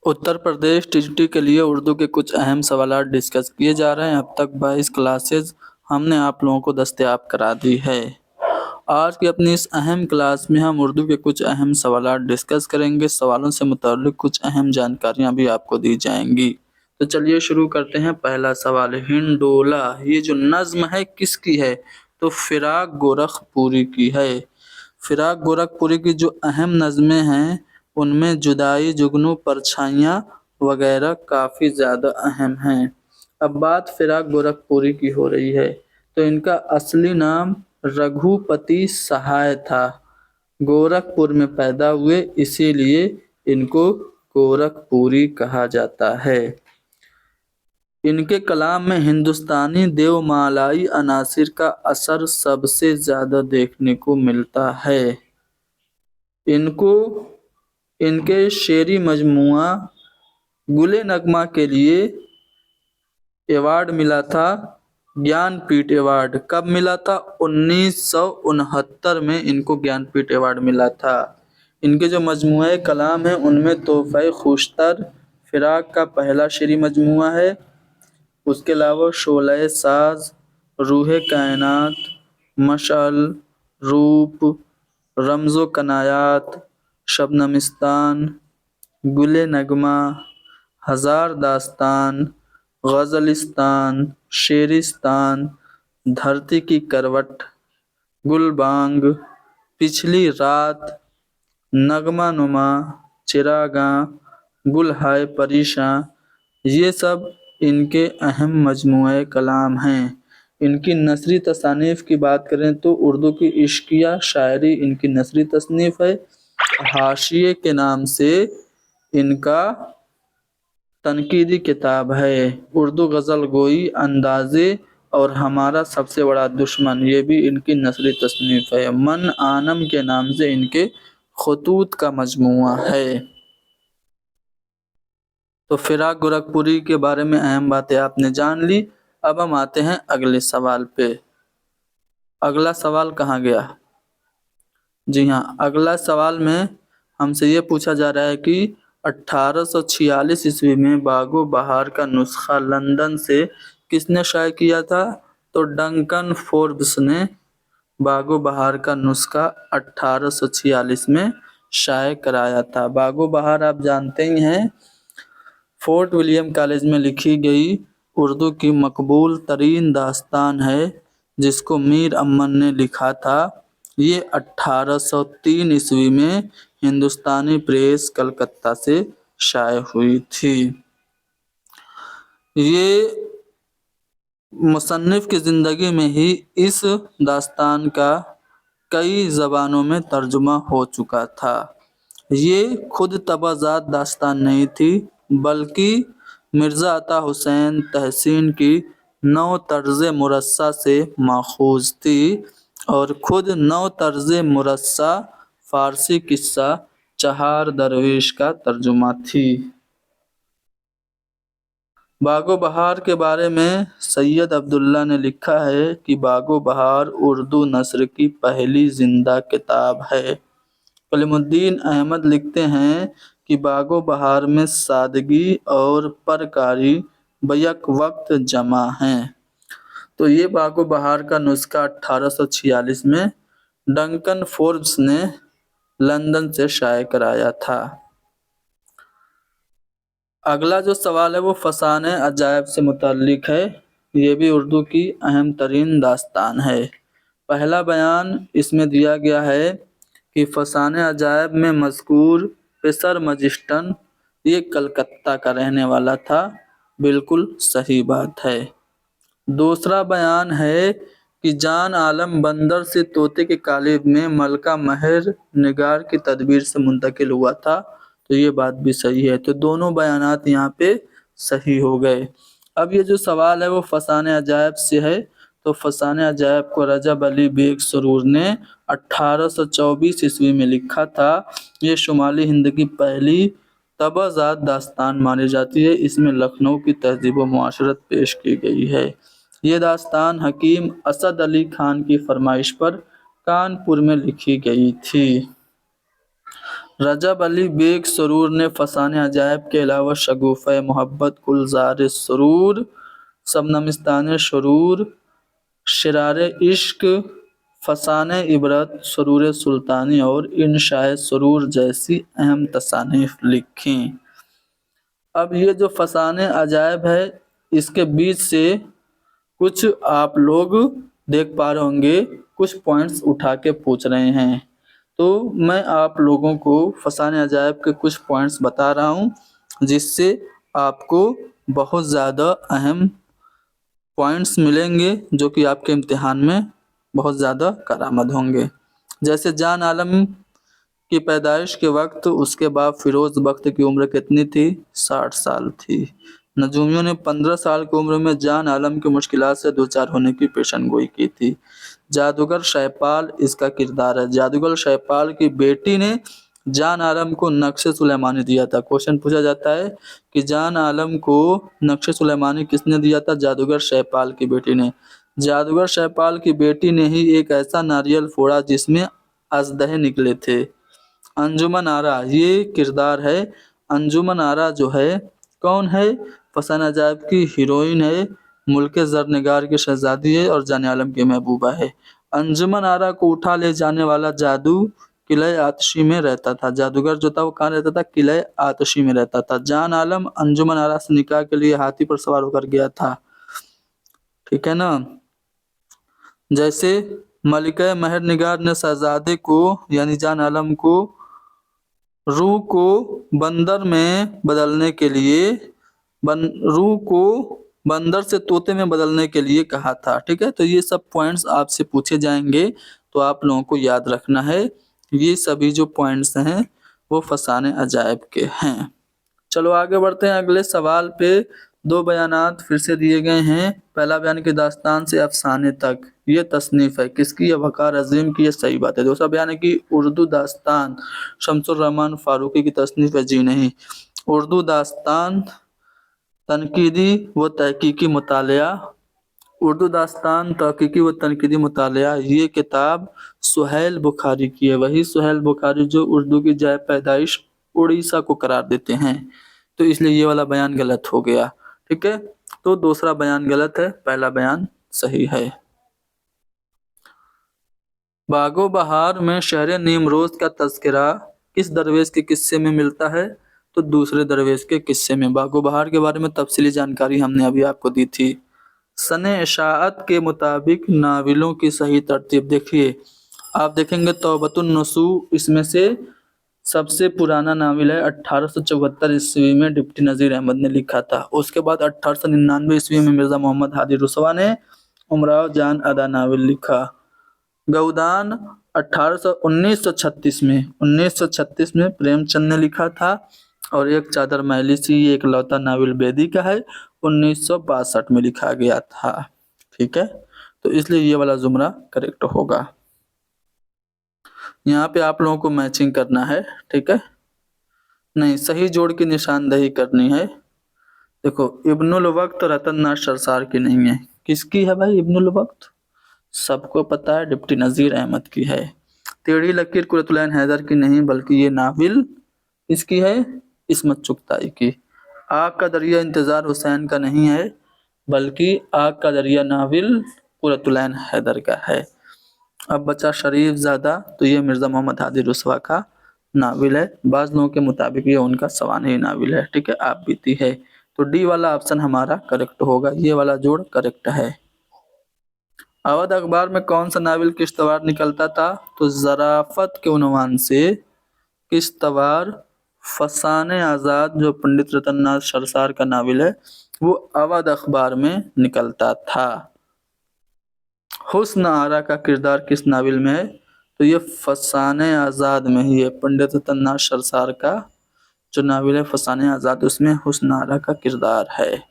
Uttar Pradesh TGT के लिए उर्दू के कुछ अहम सवालात डिस्कस किए जा रहे हैं। अब तक 22 क्लासेज हमने आप लोगों को दस्तयाब करा दी है। आज की अपनी इस अहम क्लास में हम उर्दू के कुछ अहम सवालात डिस्कस करेंगे। सवालों से मुताल्लिक कुछ अहम जानकारियां भी आपको दी जाएंगी। तो चलिए शुरू करते हैं। पहला सवाल, हिंडोला ये जो नज्म है किसकी है? तो फिराक गोरखपुरी की है। फिराक गोरखपुरी की जो अहम नज़में हैं उनमें जुदाई, जुगनू, परछाइयाँ वगैरह काफ़ी ज़्यादा अहम हैं। अब बात फिराक गोरखपुरी की हो रही है तो इनका असली नाम रघुपति सहाय था। गोरखपुर में पैदा हुए इसीलिए इनको गोरखपुरी कहा जाता है। इनके कलाम में हिंदुस्तानी देवमालाई अनासिर का असर सबसे ज़्यादा देखने को मिलता है। इनको इनके शेरी मजमुआ गुले नगमा के लिए अवार्ड मिला था, ज्ञानपीठ अवार्ड। कब मिला था? 1969 में इनको ज्ञानपीठ अवार्ड मिला था। इनके जो मजमुआ कलाम है उनमें तोहफ़े खुशतर फिराक का पहला शेरी मजमुआ है। उसके अलावा शोले साज, रूहे कायनात, मशअल, रूप, रमज़ो कनायात, शबनमिस्तान, गुले नगमा, हज़ार दास्तान, गज़लिस्तान, शेरिस्तान, धरती की करवट, गुलबांग, पिछली रात, नगमा नुमा, चिरागां, गुल हाय परीशां, ये सब इनके अहम मजमुए कलाम हैं। इनकी नसरी तसानीफ़ की बात करें तो उर्दू की इश्किया शायरी इनकी नसरी तसनीफ़ है। हाशिये के नाम से इनका तनकीदी किताब है। उर्दू गज़ल गोई, अंदाज़े और हमारा सबसे बड़ा दुश्मन ये भी इनकी नसरी तसनीफ़ है। मन आनम के नाम से इनके खतूत का मजमुआ है। तो फिराक गोरखपुरी के बारे में अहम बातें आपने जान ली। अब हम आते हैं अगले सवाल पे। अगला सवाल कहाँ गया? जी हाँ, अगला सवाल में हमसे ये पूछा जा रहा है कि 1846 ईस्वी में बागो बहार का नुस्खा लंदन से किसने शाये किया था? तो डंकन फोर्ब्स ने बागो बहार का नुस्खा 1846 में शाये कराया था। बागो बहार आप जानते ही हैं, फोर्ट विलियम कॉलेज में लिखी गई उर्दू की मकबूल तरीन दास्तान है जिसको मीर अमन ने लिखा था। ये 1803 ईस्वी में हिंदुस्तानी प्रेस कलकत्ता से शाये हुई थी। ये मुसन्निफ की ज़िंदगी में ही इस दास्तान का कई ज़बानों में तर्जुमा हो चुका था। ये खुद तबाज़ात दास्तान नहीं थी बल्कि मिर्ज़ा अता हुसैन तहसीन की नौ तर्ज़े मुरस्सा से माखूज़ थी और खुद नौ तर्ज़े मुरस्सा फ़ारसी किस्सा चहार दरवेश का तर्जुमा थी। बागो बहार के बारे में सैयद अब्दुल्ला ने लिखा है कि बागो बहार उर्दू नस्र की पहली ज़िंदा किताब है। कलीमुद्दीन अहमद लिखते हैं कि बागो बहार में सादगी और परकारी बैक वक्त जमा हैं। तो ये बागो बहार का नुस्खा 1846 में डंकन फोर्ब्स ने लंदन से शाये कराया था। अगला जो सवाल है वो फसाने अजायब से मुताल्लिक है। ये भी उर्दू की अहम तरीन दास्तान है। पहला बयान इसमें दिया गया है कि फसाने अजायब में मज़कूर पेसर मजिस्टन ये कलकत्ता का रहने वाला था। बिल्कुल सही बात है। दूसरा बयान है कि जान आलम बंदर से तोते के कालिब में मलका महर निगार की तदबीर से मुंतकिल हुआ था। तो ये बात भी सही है। तो दोनों बयानात यहाँ पे सही हो गए। अब ये जो सवाल है वो फसाने अजायब से है। तो फसाने अजायब को रजब अली बेग सुरूर ने 1824 ईस्वी में लिखा था। ये शुमाली हिंद की पहली तबाज़ात दास्तान मानी जाती है। इसमें लखनऊ की तहज़ीब व मुआशरत पेश की गई है। ये दास्तान हकीम असद अली खान की फरमाइश पर कानपुर में लिखी गई थी। रजब अली बेग सरूर ने फसाने अजायब के अलावा शगुफ़े मोहब्बत, गुलज़ार सरूर, शबनमिस्तान शुरूर, शिरार इश्क, फसाने इबरत, सुरूर सुल्तानी और इंशाए सुरूर जैसी अहम तसानीफ लिखी। अब ये जो फसाने अजायब है, इसके बीच से कुछ आप लोग देख पा रहे होंगे, कुछ पॉइंट्स उठा के पूछ रहे हैं। तो मैं आप लोगों को फसाने अजायब के कुछ पॉइंट्स बता रहा हूँ, जिससे आपको बहुत ज़्यादा अहम पॉइंट्स मिलेंगे जो कि आपके इम्तिहान में बहुत ज़्यादा कारआमद होंगे। जैसे जान आलम की पैदाइश के वक्त उसके बाप फिरोज बख्त की उम्र कितनी थी? 60 साल थी। नजूमियों ने 15 साल की उम्र में जान आलम की मुश्किलात से दो चार होने की पेशनगोई की थी। जादूगर शैपाल इसका किरदार है। जादूगर शैपाल की बेटी ने जान आलम को नक्शे सुलेमानी दिया था। क्वेश्चन पूछा जाता है कि जान आलम को नक्शे सुलेमानी किसने दिया था? जादूगर शैपाल की बेटी ने। जादूगर शैपाल की बेटी ने ही एक ऐसा नारियल फोड़ा जिसमें अजदहे निकले थे। अंजुमन आरा ये किरदार है। अंजुमन आरा जो है कौन है? फसाना अजायब की हीरोइन है, मुल्के ज़रनिगार की शहजादी है और जान आलम की महबूबा है। अंजुमन आरा को उठा ले जाने वाला जादू किले आतशी में रहता था। जादूगर जो था वो कहाँ रहता था? किले आतशी में रहता था। जान आलम अंजुमन आरा से निकाह के लिए हाथी पर सवार होकर गया था। ठीक है ना। जैसे मलिका महर निगार ने शहजादे को यानी जान आलम को रूह को बंदर में बदलने के लिए रूह को बंदर से तोते में बदलने के लिए कहा था। ठीक है, तो ये सब पॉइंट्स आपसे पूछे जाएंगे, तो आप लोगों को याद रखना है। ये सभी जो पॉइंट्स हैं वो फसाने अजायब के हैं। चलो आगे बढ़ते हैं अगले सवाल पे। दो बयानात फिर से दिए गए हैं। पहला बयान की दास्तान से अफसाने तक, ये तसनीफ है किसकी? है वकार अजीम की। ये सही बात है। दूसरा बयान है कि उर्दू दास्तान शमसुर रहमान फारूकी की तसनीफ है। जी नहीं, उर्दू दास्तान तनकीदी व तहकीकी मुतालिया, उर्दू दास्तान तहकीकी व तनकीदी मुतालिया, ये किताब सुहैल बुखारी की है। वही सुहैल बुखारी जो उर्दू की जाए पैदाइश उड़ीसा को करार देते हैं। तो इसलिए ये वाला बयान गलत हो गया। ठीक है, तो दूसरा बयान गलत है, पहला बयान सही है। बागो बहार में शहर नीमरोज का तज़किरा किस दरवेश के किस्से में मिलता है? तो दूसरे दरवेश के किस्से में। बागो बहार के बारे में तफसीली जानकारी हमने अभी आपको दी थी। सने इशाअत के मुताबिक नाविलों की सही तरतीब देखिए। आप देखेंगे तौबतुन नसू इसमें से सबसे पुराना नाविल है। 1874 ईस्वी में डिप्टी नज़ीर अहमद ने लिखा था। उसके बाद 1899 ईस्वी में मिर्ज़ा मोहम्मद हादी रुसवा ने उमराव जान अदा नाविल लिखा। गौदान 1936 में प्रेमचंद ने लिखा था। और एक चादर मैली सी ये इकलौता नाविल बेदी का है, 1962 में लिखा गया था। ठीक है, तो इसलिए ये वाला जुमरा करेक्ट होगा। यहाँ पे आप लोगों को मैचिंग करना है। ठीक है, नहीं सही जोड़ की निशानदही करनी है। देखो इब्नुल वक्त रतन नाथ सरसार की नहीं है, किसकी है भाई? इब्नुल वक्त सबको पता है, डिप्टी नज़ीर अहमद की है। टेढ़ी लकीर कुरतुलैन हैदर की नहीं, बल्कि ये नाविल इसकी है, इस्मत चुगताई की। आग का दरिया इंतज़ार हुसैन का नहीं है, बल्कि आग का दरिया नाविल कुरतुलैन हैदर का है। अब बचा शरीफ ज़ादा, तो ये मिर्ज़ा मोहम्मद हादी रुसवा का नाविल है। बाज़ लोगों के मुताबिक ये उनका सवानी नाविल है। ठीक है, आप बीती है। तो डी वाला ऑप्शन हमारा करेक्ट होगा, ये वाला जोड़ करेक्ट है। अवध अखबार में कौन सा नाविल किश्तवार निकलता था? तो ज़राफ़त के उन्वान से किश्तवार फसाने आज़ाद जो पंडित रतन नाथ सरसार का नाविल है वो अवध अखबार में निकलता था। हुस्न आरा का किरदार किस नाविल में है? तो ये फसाने आज़ाद में ही है। पंडित रतन नाथ सरसार का जो नाविल है फसाने आज़ाद, उसमें हुस्न आरा का किरदार है।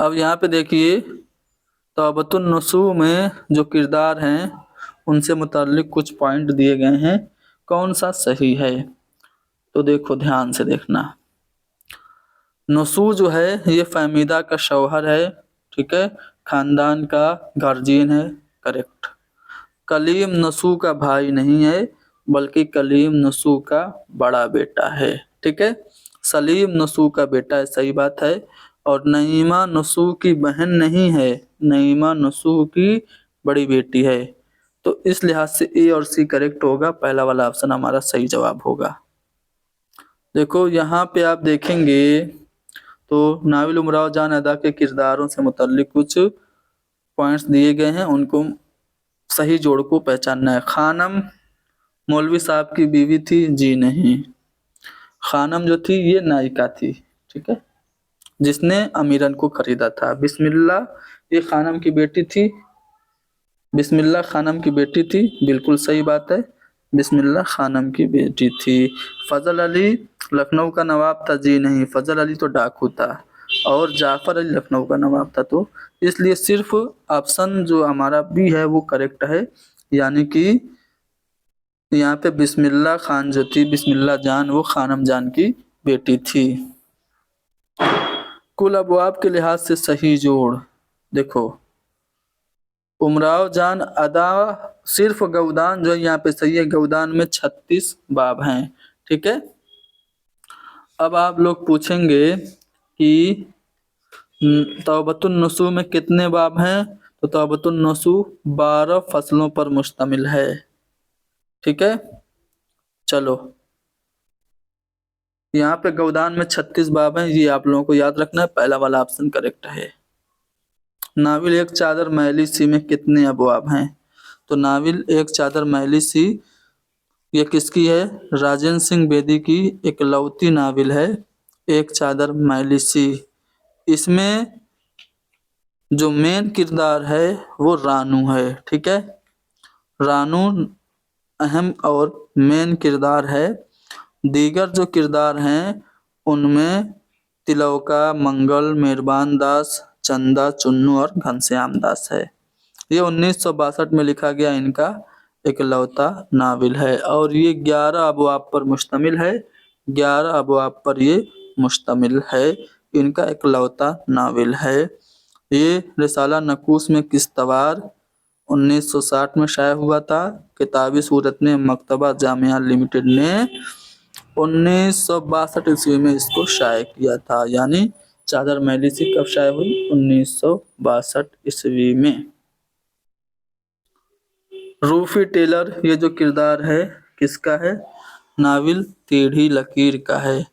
अब यहाँ पे देखिए तौबतुन नसू में जो किरदार हैं उनसे मुताल्लिक कुछ पॉइंट दिए गए हैं, कौन सा सही है? तो देखो ध्यान से देखना। नसू जो है ये फहमीदा का शौहर है। ठीक है, खानदान का गार्जियन है, करेक्ट। कलीम नसू का भाई नहीं है बल्कि कलीम नसू का बड़ा बेटा है। ठीक है, सलीम नसू का बेटा है, सही बात है। और नईमा नसू की बहन नहीं है, नईमा नसू की बड़ी बेटी है। तो इस लिहाज से ए और सी करेक्ट होगा, पहला वाला ऑप्शन हमारा सही जवाब होगा। देखो यहाँ पे आप देखेंगे तो नाविल उमराव जान अदा के किरदारों से मुतल्लिक कुछ पॉइंट्स दिए गए हैं, उनको सही जोड़ को पहचानना है। खानम मौलवी साहब की बीवी थी, जी नहीं। खानम जो थी ये नायिका थी, ठीक है, जिसने अमीरन को खरीदा था। बिस्मिल्लाह ये खानम की बेटी थी, बिस्मिल्लाह खानम की बेटी थी, बिल्कुल सही बात है, बिस्मिल्लाह खानम की बेटी थी। फजल अली लखनऊ का नवाब था, जी नहीं, फजल अली तो डाकू था। और जाफर अली लखनऊ का नवाब था, तो इसलिए सिर्फ ऑप्शन जो हमारा बी है वो करेक्ट है, यानी कि यहाँ पे बिस्मिल्लाह खान जो थी, बिस्मिल्लाह जान, वो खानम जान की बेटी थी। कुल अबवाब के लिहाज से सही जोड़ देखो, उमराव जान अदा सिर्फ गौदान जो यहाँ पे सही है, गौदान में 36 बाब हैं। ठीक है, अब आप लोग पूछेंगे कि तौबतुन नसू में कितने बाब हैं, तो तौबतुन नसू 12 फसलों पर मुश्तमिल है। ठीक है, चलो यहाँ पे गौदान में 36 बाब हैं, ये आप लोगों को याद रखना है, पहला वाला ऑप्शन करेक्ट है। नाविल एक चादर मैली सी में कितने अबवाब हैं, तो नाविल एक चादर मैली सी ये किसकी है, राजेंद्र सिंह बेदी की इकलौती नाविल है एक चादर मैली सी। इसमें जो मेन किरदार है वो रानू है। ठीक है, रानू अहम और मेन किरदार है। दीगर जो किरदार हैं उनमें तिलौका, मंगल, मेहरबान दास, चंदा, चुन्नू और घनश्याम दास है। ये 1962 में लिखा गया इनका इकलौता नाविल है और ये 11 अबवाब पर मुश्तमिल है, 11 अबवाब पर ये मुश्तमिल है, इनका इकलौता नाविल है। ये रिसाला नकूस में किस्तवार 1960 में शाया हुआ था। किताबी सूरत में मकतबा जामिया लिमिटेड ने 1962 ईस्वी में इसको शाया किया था, यानी चादर मैली सी कब शाया हुई, 1962 ईस्वी में। रूफी टेलर ये जो किरदार है किसका है, नाविल टेढ़ी लकीर का है।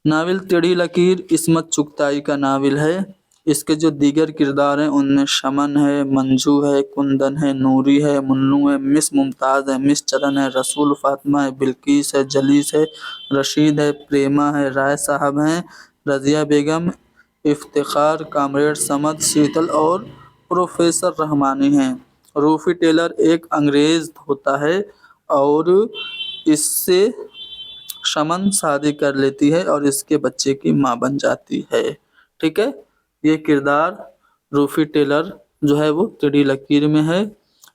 नाविल टेढ़ी लकीर इस्मत चुगताई का नाविल है। इसके जो दीगर किरदार हैं उनमें शमन है, मंजू है, कुंदन है, नूरी है, मुन्नू है, मिस मुमताज़ है, मिस चरण है, रसूल फातिमा है, बिल्किस है, जलीस है, रशीद है, प्रेमा है, राय साहब हैं, रजिया बेगम, इफ्तिखार, कामरेड समद, शीतल और प्रोफेसर रहमानी हैं। रूफी टेलर एक अंग्रेज होता है और इससे शमन शादी कर लेती है और इसके बच्चे की माँ बन जाती है। ठीक है, ये किरदार रूफी टेलर जो है वो टेढ़ी लकीर में है।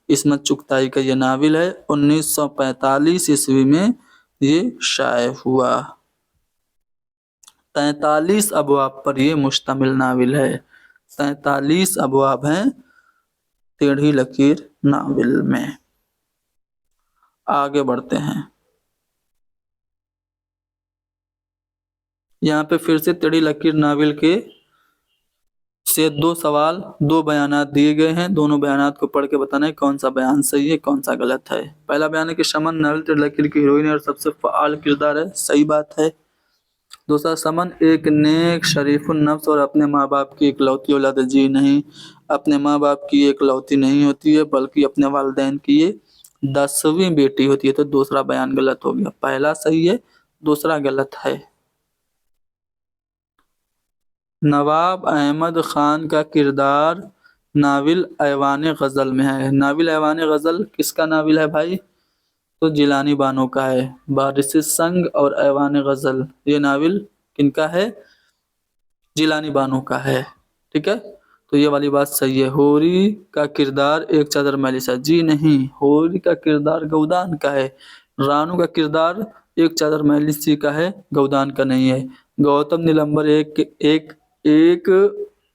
इस्मत चुगताई का ये नाविल है, 1945 ईस्वी में ये शाये हुआ। 43 अबवाब पर ये मुश्तमिल नाविल है, 43 अबवाब हैं टेढ़ी लकीर नाविल में। आगे बढ़ते हैं, यहाँ पे फिर से टेढ़ी लकीर नाविल के से 2 सवाल 2 बयानात दिए गए हैं, दोनों बयानात को पढ़ के बताना है कौन सा बयान सही है कौन सा गलत है। पहला बयान है कि शमन नाविल टेढ़ी लकीर की हीरोइन और सबसे फ़आल किरदार है, सही बात है। दूसरा, समन एक नेक शरीफुन नफ्स और अपने माँ बाप की इकलौती औलाद, जी नहीं, अपने माँ बाप की इकलौती नहीं होती है बल्कि अपने वालिदैन की ये 10वीं बेटी होती है, तो दूसरा बयान गलत हो गया, पहला सही है दूसरा गलत है। नवाब अहमद खान का किरदार नाविल ऐवान गज़ल में है। नाविल ऐवान गज़ल किसका नाविल है भाई, तो जिलानी बानो का है। बारिश संग और ऐवान गज़ल ये नाविल किनका है, जिलानी बानो का है। ठीक है, तो ये वाली बात सही है। होरी का किरदार एक चादर मैलिसा, जी नहीं, होरी का किरदार गौदान का है। रानू का किरदार एक चादर मैलिसी का है, गौदान का नहीं है। गौतम नीलंबर एक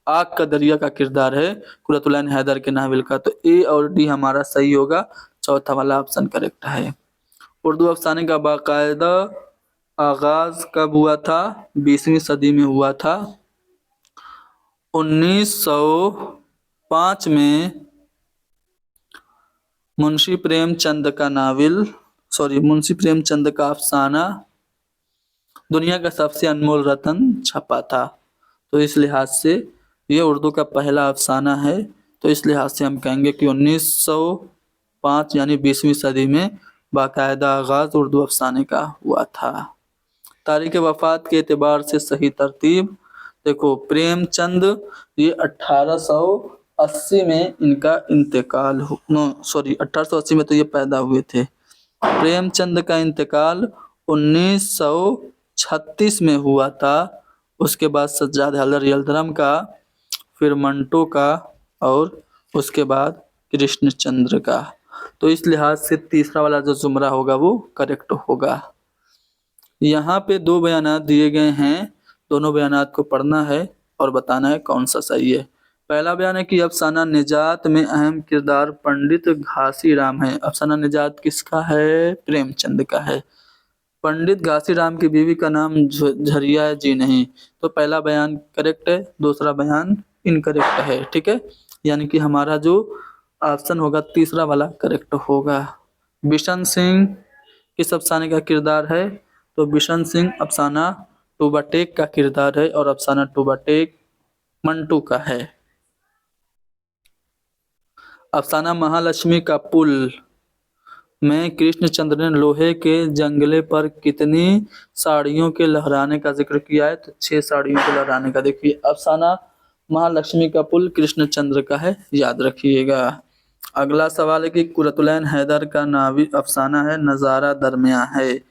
आग का दरिया का किरदार है कुर्रतुल ऐन हैदर के नावल का। तो ए और डी हमारा सही होगा, चौथा वाला ऑप्शन करेक्ट है। उर्दू अफसाने का बाकायदा आगाज कब हुआ था? 20वीं सदी में हुआ था। 1905 में मुंशी प्रेमचंद का अफसाना दुनिया का सबसे अनमोल रत्न छपा था। तो इस लिहाज से ये उर्दू का पहला अफसाना है। तो इस लिहाज से हम कहेंगे कि 1905 यानी 20वीं सदी में बाकायदा आगाज उर्दू अफसाने का हुआ था। तारीख वफात के एतबार से सही तरतीब देखो, प्रेमचंद ये 1880 में इनका इंतकाल 1880 में तो ये पैदा हुए थे। प्रेमचंद का इंतकाल 1936 में हुआ था। उसके बाद सज्जाद हैदर यलदरम का, फिर मंटो का और उसके बाद कृष्णचंद्र का। तो इस लिहाज से तीसरा वाला जो जुमरा होगा वो करेक्ट होगा। यहाँ पे दो बयानात दिए गए हैं, दोनों बयानात को पढ़ना है और बताना है कौन सा सही है। पहला बयान है कि अफसाना निजात में अहम किरदार पंडित घासीराम है। अफसाना निजात किसका है? प्रेमचंद का है। पंडित घासीराम की बीवी का नाम झरिया है जी नहीं। तो पहला बयान करेक्ट है, दूसरा बयान इनकरेक्ट है। ठीक है, यानी कि हमारा जो ऑप्शन होगा तीसरा वाला करेक्ट होगा। बिशन सिंह किस अफसाने का किरदार है? तो बिशन सिंह अफसाना टूबाटेक का किरदार है और अफसाना टूबाटेक मंटू का है। अफसाना महालक्ष्मी का पुल में कृष्णचंद्र ने लोहे के जंगले पर कितनी साड़ियों के लहराने का जिक्र किया है? तो 6 साड़ियों के लहराने का। देखिए, अफसाना महालक्ष्मी का पुल कृष्णचंद्र का है, याद रखिएगा। अगला सवाल है कि कुर्रतुल ऐन हैदर का नावी अफसाना है नजारा दरमिया है,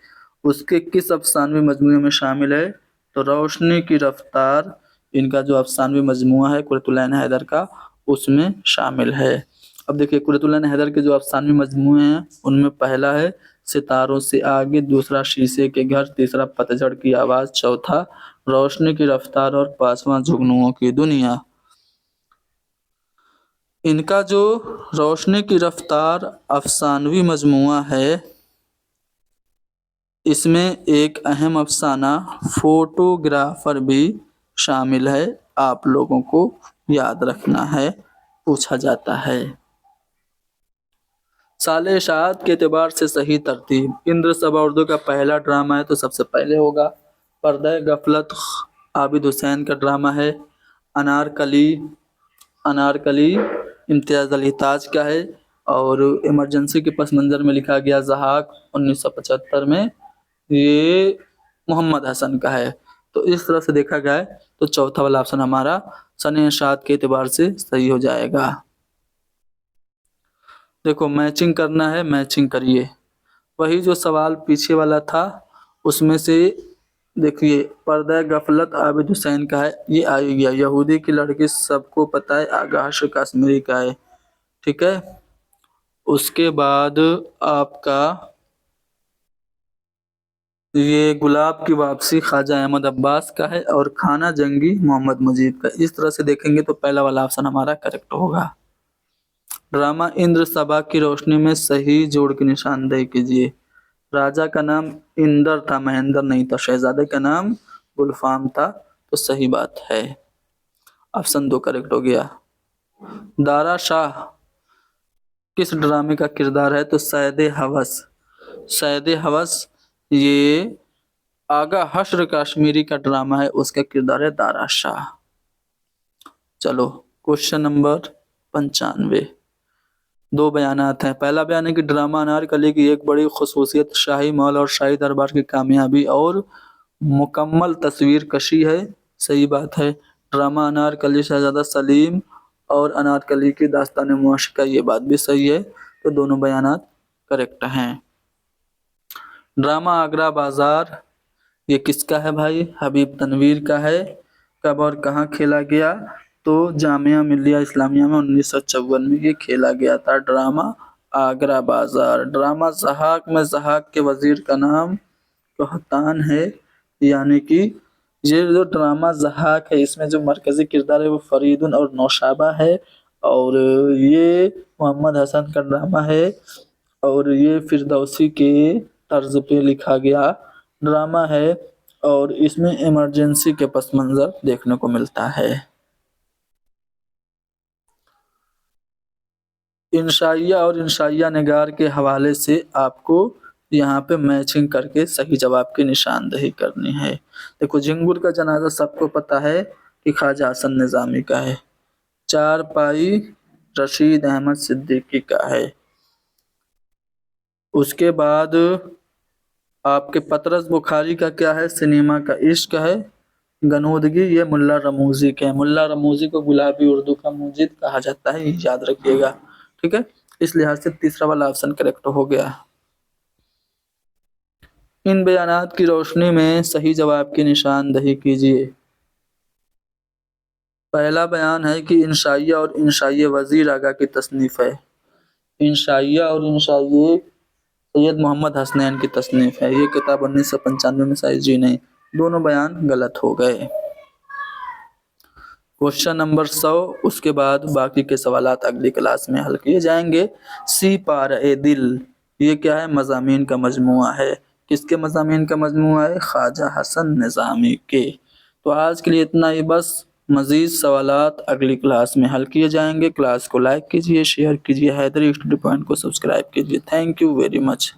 उसके किस अफसानवी मजमूए में शामिल है? तो रोशनी की रफ्तार इनका जो अफसानवी मजमुआ है कुर्रतुल ऐन हैदर का, उसमें शामिल है। अब देखिए, कुर्रतुल ऐन हैदर के जो अफसानवी मजमुए हैं उनमें पहला है सितारों से आगे, दूसरा शीशे के घर, तीसरा पतझड़ की आवाज, चौथा रोशनी की रफ्तार और पांचवा जुगनुओं की दुनिया। इनका जो रोशनी की रफ्तार अफसानवी मजमुआ है, इसमें एक अहम अफसाना फोटोग्राफर भी शामिल है। आप लोगों को याद रखना है, पूछा जाता है। साले शाद के एतबार से सही तरतीब। इंद्र सभा उर्दू का पहला ड्रामा है, तो सबसे पहले होगा। पर्दा गफलत आबिद हुसैन का ड्रामा है। अनारकली इम्तियाज अली ताज का है। और इमरजेंसी के पस मंजर में लिखा गया जहाक 1975 में, ये मोहम्मद हसन का है। तो इस तरह से देखा जाए तो चौथा वाला ऑप्शन हमारा सने शाद के एतबार से सही हो जाएगा। देखो, मैचिंग करना है, मैचिंग करिए। वही जो सवाल पीछे वाला था उसमें से देखिए, पर्दा गफलत आबिद हुसैन का है, ये आ गया। यहूदी की लड़की सबको पता है आगाश कश्मीरी का है। ठीक है, उसके बाद आपका ये गुलाब की वापसी ख्वाजा अहमद अब्बास का है और खाना जंगी मोहम्मद मुजीब का। इस तरह से देखेंगे तो पहला वाला ऑप्शन हमारा करेक्ट होगा। ड्रामा इंद्र सभा की रोशनी में सही जोड़ की निशानदेही कीजिए। राजा का नाम इंदर था, महेंद्र नहीं था। शहजादे का नाम गुलफाम था, तो सही बात है, ऑप्शन 2 करेक्ट हो गया। दारा शाह किस ड्रामे का किरदार है? तो सैयद हवस ये आगा हश्र कश्मीरी का ड्रामा है, उसका किरदार है दारा शाह। चलो, क्वेश्चन नंबर 95। 2 बयानात हैं। पहला बयान है कि ड्रामा अनारकली की एक बड़ी खुसूसियत शाही महल और शाही दरबार की कामयाबी और मुकम्मल तस्वीर कशी है। सही बात है। ड्रामा अनारकली शहजादा सलीम और अनारकली की दास्तान मुआशिका, ये बात भी सही है। तो दोनों बयानात करेक्ट हैं। ड्रामा आगरा बाजार ये किसका है भाई? हबीब तनवीर का है। कब और कहाँ खेला गया? तो जामिया मिलिया इस्लामिया में 1954 में ये खेला गया था, ड्रामा आगरा बाजार। ड्रामा ज़हाक में ज़हाक के वजीर का नाम कहतान है, यानी कि یہ جو ڈرامہ ضحاک ہے اس میں جو مرکزی کردار ہے وہ فریدن اور نوشابہ ہے، اور یہ محمد حسن کا ڈرامہ ہے، اور یہ فردوسی کے طرز پہ لکھا گیا ڈرامہ ہے، اور اس میں ایمرجنسی کے پس منظر دیکھنے کو ملتا ہے۔ انشائیہ اور انشائیہ نگار کے حوالے سے آپ کو یہاں پہ میچنگ کر کے صحیح جواب کی نشاندہی کرنی ہے۔ دیکھو جنگل کا جنازہ سب کو پتہ ہے کہ خواجہ حسن نظامی کا ہے، چارپائی رشید احمد صدیقی کا ہے۔ اس کے بعد آپ کے پطرس بخاری کا کیا ہے؟ سنیما کا عشق ہے۔ گنودگی یہ ملا رموزی کے ہیں۔ ملا رموزی کو گلابی اردو کا موجد کہا جاتا ہے، یہ یاد رکھیے گا، ٹھیک ہے؟ اس لحاظ سے تیسرا والا آپشن کریکٹ ہو گیا۔ ان بیانات کی روشنی میں صحیح جواب کی نشاندہی کیجیے۔ پہلا بیان ہے کہ انشائیہ اور انشائیہ وزیر آگا کی تصنیف ہے۔ انشائیہ اور انشائیہ سید محمد حسنین کی تصنیف ہے۔ یہ کتاب 1995 میں شائع جی نہیں، دونوں بیان غلط ہو گئے۔ کوشچن نمبر 100، اس کے بعد باقی کے سوالات اگلی کلاس میں حل کیے جائیں گے۔ سی پارہ دل، یہ کیا ہے؟ مضامین کا مجموعہ ہے۔ کس کے مضامین کا مجموعہ ہے؟ خواجہ حسن نظامی کے۔ تو آج کے لیے اتنا ہی بس، مزید سوالات اگلی کلاس میں حل کیے جائیں گے۔ کلاس کو لائک کیجیے، شیئر کیجیے، حیدری اسٹڈی پوائنٹ کو سبسکرائب کیجیے۔ Thank you very much.